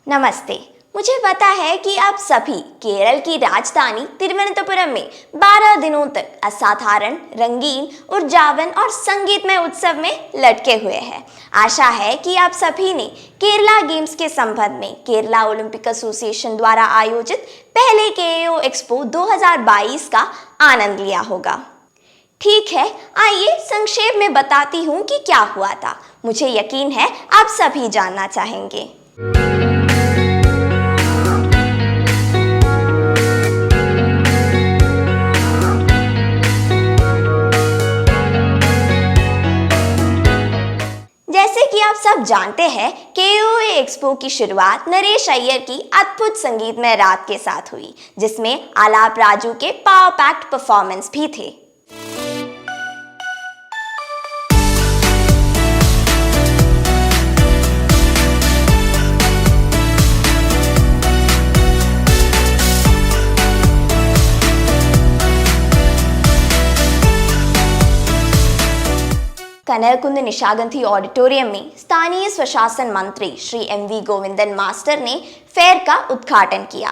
नमस्ते। मुझे पता है कि आप सभी केरल की राजधानी तिरुवनंतपुरम में 12 दिनों तक असाधारण, रंगीन, ऊर्जावान और संगीतमय उत्सव में लटके हुए हैं। आशा है कि आप सभी ने केरला गेम्स के संबंध में केरला ओलंपिक एसोसिएशन द्वारा आयोजित पहले केओ एक्सपो 2022 का आनंद लिया होगा। ठीक है, आइए संक्षेप में बताती हूँ कि क्या हुआ था। मुझे यकीन है आप सभी जानना चाहेंगे। जैसे कि आप सब जानते हैं, केओ एक्सपो की शुरुआत नरेश अय्यर की अद्भुत संगीतमय रात के साथ हुई, जिसमें आलाप राजू के पावर पैक्ड परफॉर्मेंस भी थे। कनरकुंद निशागंधी ऑडिटोरियम में स्थानीय स्वशासन मंत्री श्री एम.वी. गोविंदन मास्टर ने फेयर का उद्घाटन किया।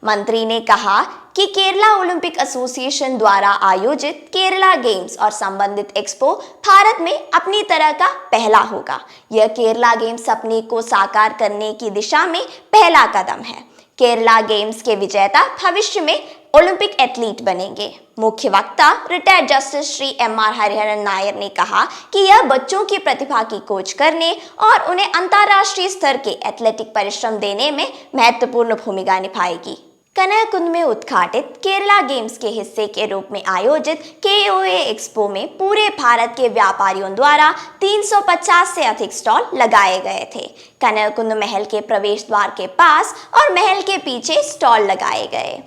मंत्री ने कहा कि केरला ओलंपिक एसोसिएशन द्वारा आयोजित केरला गेम्स और संबंधित एक्सपो भारत में अपनी तरह का पहला होगा। यह केरला गेम्स सपने को साकार करने की दिशा में पहला कदम है। केरला गेम्स के विजेता भविष्य में ओलंपिक एथलीट बनेंगे। मुख्य वक्ता retired justice Shri MR. Hariharan Nair ने कहा कि यह बच्चों की प्रतिभा की खोज करने और उन्हें अंतर्राष्ट्रीय स्तर के एथलेटिक परिश्रम देने में महत्वपूर्ण भूमिका निभाएगी। कनरकुंद में उद्घाटित केरला गेम्स के हिस्से के रूप में आयोजित केओ एक्सपो में पूरे भारत के व्यापारियों द्वारा 350 से अधिक स्टॉल लगाए गए थे। कनरकुंद महल के प्रवेश द्वार के पास और महल के पीछे स्टॉल लगाए गए।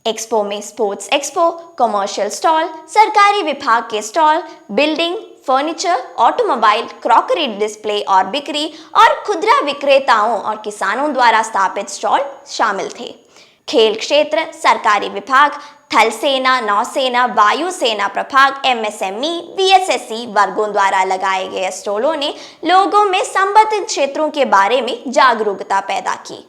एक्सपो में स्पोर्ट्स एक्सपो, कमर्शियल स्टॉल, सरकारी विभाग के stall, building, furniture, automobile, crockery display और बिक्री और खुदरा विक्रेताओं और किसानों द्वारा स्थापित स्टॉल शामिल थे। खेल क्षेत्र, सरकारी विभाग, थल सेना, नौसेना, वायुसेना प्रभाग, एमएसएमई, वीएसएसई वर्गों द्वारा लगाए गए स्टॉलों ने लोगों में संबंधित क्षेत्रों के बारे में जागरूकता पैदा की।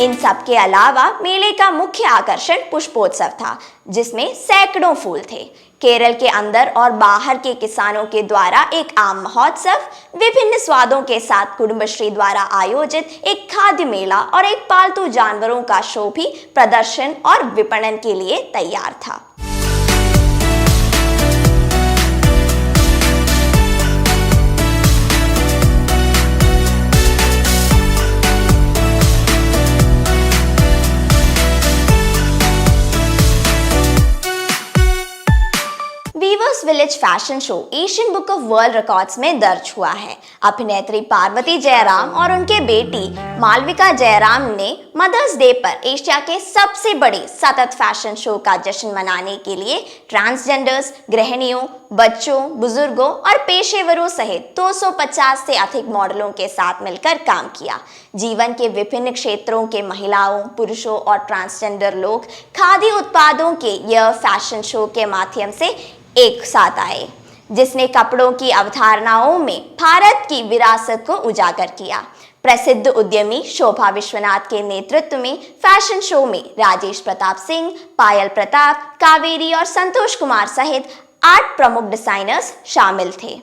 इन सब के अलावा मेले का मुख्य आकर्षण पुष्पोत्सव था, जिसमें सैकड़ों फूल थे। केरल के अंदर और बाहर के किसानों के द्वारा एक आम महोत्सव, विभिन्न स्वादों के साथ कुटुंबश्री द्वारा आयोजित एक खाद्य मेला और एक पालतू जानवरों का शो भी प्रदर्शन और विपणन के लिए तैयार था। Weavers village fashion show Asian book of world records में दर्ज हुआ है। अभिनेत्री पार्वती जयराम और उनके बेटी मालविका जयराम ने मदर्स डे पर एशिया के सबसे बड़े सतत फैशन शो का जश्न मनाने के लिए ट्रांसजेंडर्स, गृहिणियों, बच्चों, बुजुर्गों और पेशेवरों सहित 250 से अधिक मॉडलों के साथ मिलकर काम किया। जीवन के विभिन्न क्षेत्रों के महिलाओं, पुरुषों और ट्रांसजेंडर लोग खादी उत्पादों के यह फैशन शो के माध्यम से एक साथ आए, जिसने कपड़ों की अवधारणाओं में भारत की विरासत को उजागर किया। प्रसिद्ध उद्यमी शोभा विश्वनाथ के नेतृत्व में फैशन शो में राजेश प्रताप सिंह, पायल प्रताप, कावेरी और संतोष कुमार सहित 8 प्रमुख डिजाइनर्स शामिल थे।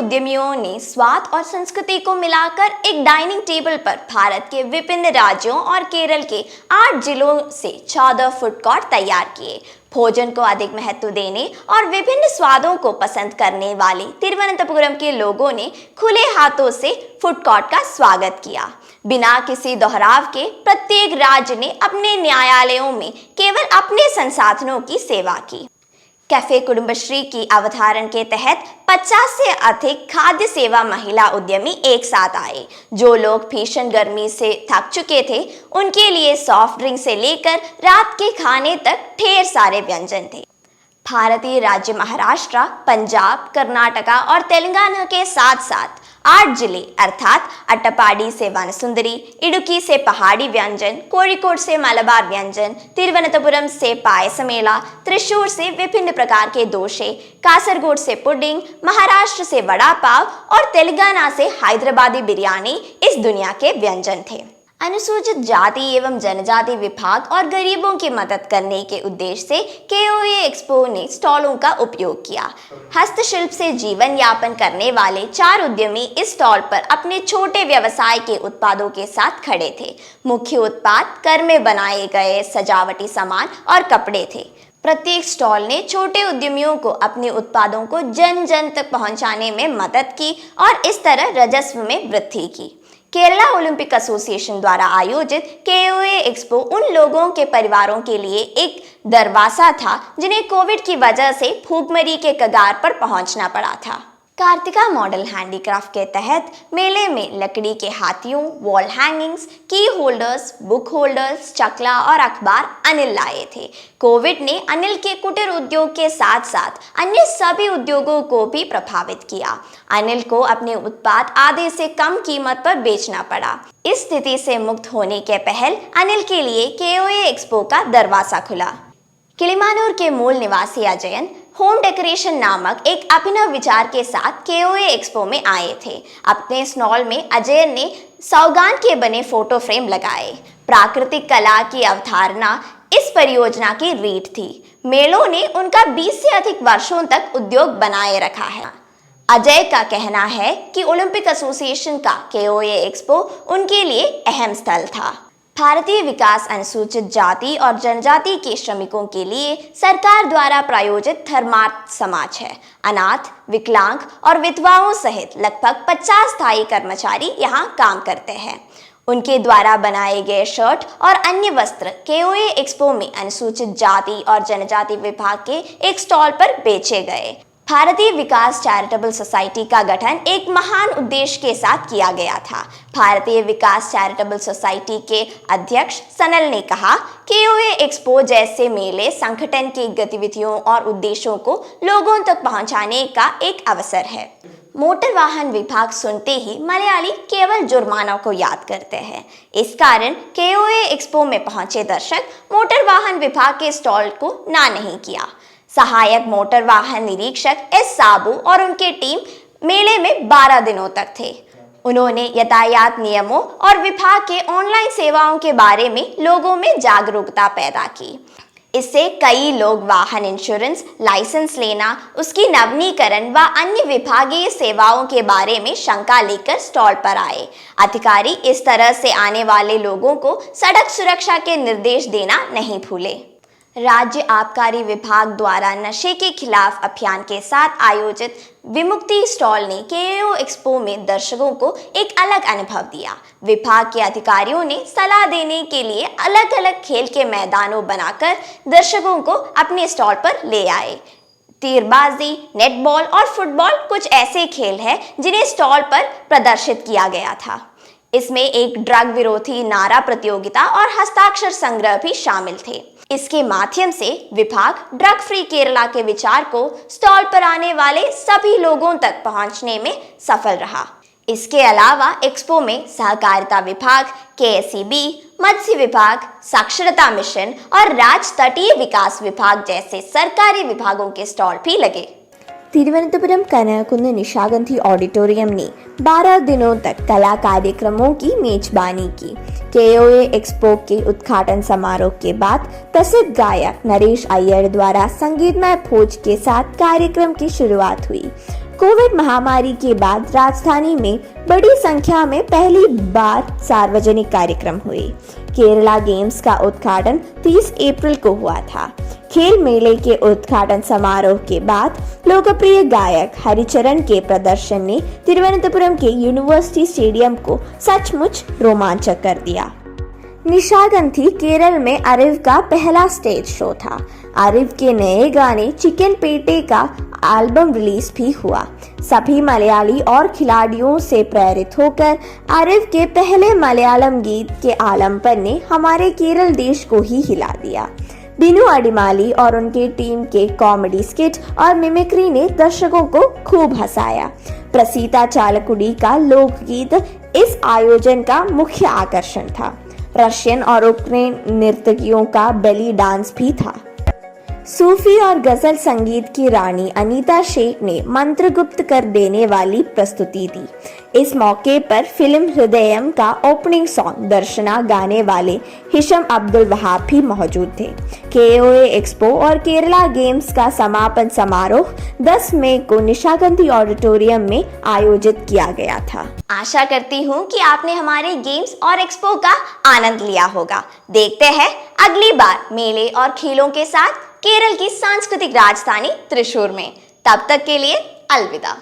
उद्यमियों ने स्वाद और संस्कृति को मिलाकर एक डाइनिंग टेबल पर भारत के विभिन्न राज्यों और केरल के 8 जिलों से 14 फूड कोर्ट तैयार किए। भोजन को अधिक महत्व देने और विभिन्न स्वादों को पसंद करने वाले तिरुवनंतपुरम के लोगों ने खुले हाथों से फूड कोर्ट का स्वागत किया। बिना किसी दोहराव के प्रत्येक राज्य ने अपने न्यायालयों में केवल अपने संसाधनों की सेवा की। कैफे कुटुंबश्री की अवधारणा के तहत 50 से अधिक खाद्य सेवा महिला उद्यमी एक साथ आए। जो लोग भीषण गर्मी से थक चुके थे, उनके लिए सॉफ्ट ड्रिंक से लेकर रात के खाने तक ढेर सारे व्यंजन थे। भारतीय राज्य महाराष्ट्र, पंजाब, कर्नाटका और तेलंगाना के साथ साथ 8 जिले अर्थात अट्टापाडी से वनसुंदरी, इडुक्की से पहाड़ी व्यंजन, कोड़िकोड से मलबार व्यंजन, तिरुवनंतपुरम से पायसमेला, त्रिशूर से विभिन्न प्रकार के दोशे, कासरगोड से पुडिंग, महाराष्ट्र से वड़ा पाव और तेलंगाना से हैदराबादी बिरयानी इस दुनिया के व्यंजन थे। अनुसूचित जाति एवं जनजाति विभाग और गरीबों की मदद करने के उद्देश्य से KOA एक्सपो ने स्टॉलों का उपयोग किया। हस्तशिल्प से जीवन यापन करने वाले 4 उद्यमी इस स्टॉल पर अपने छोटे व्यवसाय के उत्पादों के साथ खड़े थे। मुख्य उत्पाद घर में बनाए गए सजावटी सामान और कपड़े थे। प्रत्येक स्टॉल ने छोटे उद्यमियों को अपने उत्पादों को जन जन तक पहुंचाने में मदद की और इस तरह राजस्व में वृद्धि की। केरला ओलंपिक एसोसिएशन द्वारा आयोजित KOA एक्सपो उन लोगों के परिवारों के लिए एक दरवाजा था जिन्हें कोविड की वजह से भूखमरी के कगार पर पहुंचना पड़ा था। कार्तिका मॉडल हैंडीक्राफ्ट के तहत मेले में लकड़ी के हाथियों, वॉल हैंगिंग्स, की होल्डर्स, बुक होल्डर्स, चकला और अखबार अनिल लाए थे। कोविड ने अनिल के कुटीर उद्योग के साथ साथ अन्य सभी उद्योगों को भी प्रभावित किया। अनिल को अपने उत्पाद आधे से कम कीमत पर बेचना पड़ा। इस स्थिति से मुक्त होने के पहल अनिल के लिए KOA एक्सपो का दरवाजा खुला। किलिमानूर के मूल निवासी अजयन होम डेकोरेशन नामक एक अभिनव विचार के साथ KOA एक्सपो में आए थे। अपने स्टॉल में अजयन ने सागौन के बने फोटो फ्रेम लगाए। प्राकृतिक कला की अवधारणा इस परियोजना की रीढ़ थी। मेलों ने उनका 20 से अधिक वर्षों तक उद्योग बनाए रखा है। अजय का कहना है कि ओलंपिक एसोसिएशन का KOA एक्सपो उनके लिए अहम स्थल था। भारतीय विकास अनुसूचित जाति और जनजाति के श्रमिकों के लिए सरकार द्वारा प्रायोजित धर्मार्थ समाज है। अनाथ, विकलांग और विधवाओं सहित लगभग 50 स्थायी कर्मचारी यहाँ काम करते हैं। उनके द्वारा बनाए गए शर्ट और अन्य वस्त्र KOA एक्सपो में अनुसूचित जाति और जनजाति विभाग के एक स्टॉल पर बेचे गए। भारतीय विकास चैरिटेबल सोसाइटी का गठन एक महान उद्देश्य के साथ किया गया था। भारतीय विकास चैरिटेबल सोसाइटी के अध्यक्ष सनल ने कहा, KOA एक्सपो जैसे मेले संगठन की गतिविधियों और उद्देश्यों को लोगों तक पहुंचाने का एक अवसर है। मोटर वाहन विभाग सुनते ही मलयाली केवल जुर्माना को याद करते हैं। इस कारण KOA एक्सपो में पहुंचे दर्शक मोटर वाहन विभाग के स्टॉल को ना नहीं किया। सहायक मोटर वाहन निरीक्षक S साबू और उनकी टीम मेले में 12 दिनों तक थे। उन्होंने यातायात नियमों और विभाग के ऑनलाइन सेवाओं के बारे में लोगों में जागरूकता पैदा की। इससे कई लोग वाहन इंश्योरेंस, लाइसेंस लेना, उसकी नवीनीकरण व अन्य विभागीय सेवाओं के बारे में शंका लेकर स्टॉल पर आए। अधिकारी इस तरह से आने वाले लोगों को सड़क सुरक्षा के निर्देश देना नहीं भूले। राज्य आबकारी विभाग द्वारा नशे के खिलाफ अभियान के साथ आयोजित विमुक्ति स्टॉल ने KOA एक्सपो में दर्शकों को एक अलग अनुभव दिया। विभाग के अधिकारियों ने सलाह देने के लिए अलग अलग खेल के मैदानों बनाकर दर्शकों को अपने स्टॉल पर ले आए। तीरबाजी, नेटबॉल और फुटबॉल कुछ ऐसे खेल हैं जिन्हें स्टॉल पर प्रदर्शित किया गया था। इसमें एक ड्रग विरोधी नारा प्रतियोगिता और हस्ताक्षर संग्रह भी शामिल थे। इसके माध्यम से विभाग ड्रग फ्री केरला के विचार को स्टॉल पर आने वाले सभी लोगों तक पहुंचने में सफल रहा। इसके अलावा एक्सपो में सहकारिता विभाग, KSEB, मत्स्य विभाग, साक्षरता मिशन और राज्य तटीय विकास विभाग जैसे सरकारी विभागों के स्टॉल भी लगे। तिरुवनंतपुरम कनककुंद निशागंधी ऑडिटोरियम ने 12 दिनों तक कला कार्यक्रमों की मेजबानी की। KOA एक्सपो के उद्घाटन समारोह के बाद प्रसिद्ध गायक नरेश अय्यर द्वारा संगीतमय भोज के साथ कार्यक्रम की शुरुआत हुई। कोविड महामारी के बाद राजधानी में बड़ी संख्या में पहली बार सार्वजनिक कार्यक्रम हुए। केरला गेम्स का उद्घाटन 30 अप्रैल को हुआ था। खेल मेले के उद्घाटन समारोह के बाद लोकप्रिय गायक हरिचरण के प्रदर्शन ने तिरुवनंतपुरम के यूनिवर्सिटी स्टेडियम को सचमुच रोमांचक कर दिया। निशागंधी केरल में आरिव का पहला स्टेज शो था। आरिव के नए गाने चिकन पेटे का एल्बम रिलीज भी हुआ। सभी मलयाली और खिलाड़ियों से प्रेरित होकर आरिव के पहले मलयालम गीत के आलम्पन ने हमारे केरल देश को ही हिला दिया। बिनु अडिमाली और उनके टीम के कॉमेडी स्किट और मिमिक्री ने दर्शकों को खूब हंसाया। प्रसीता चालकुडी का लोकगीत इस आयोजन का मुख्य आकर्षण था। रशियन और उक्रेन नर्तकियों का बेली डांस भी था। सूफी और गजल संगीत की रानी अनीता शेख ने मंत्रमुग्ध कर देने वाली प्रस्तुति दी। इस मौके पर फिल्म हृदयम का ओपनिंग सॉन्ग दर्शना गाने वाले हिशम अब्दुल वहाब भी मौजूद थे। KOA एक्सपो और केरला गेम्स का समापन समारोह 10 मई को निशागंधी ऑडिटोरियम में आयोजित किया गया था। आशा करती हूँ कि आपने हमारे गेम्स और एक्सपो का आनंद लिया होगा। देखते हैं अगली बार मेले और खेलों के साथ केरल की सांस्कृतिक राजधानी त्रिशूर में। तब तक के लिए अलविदा।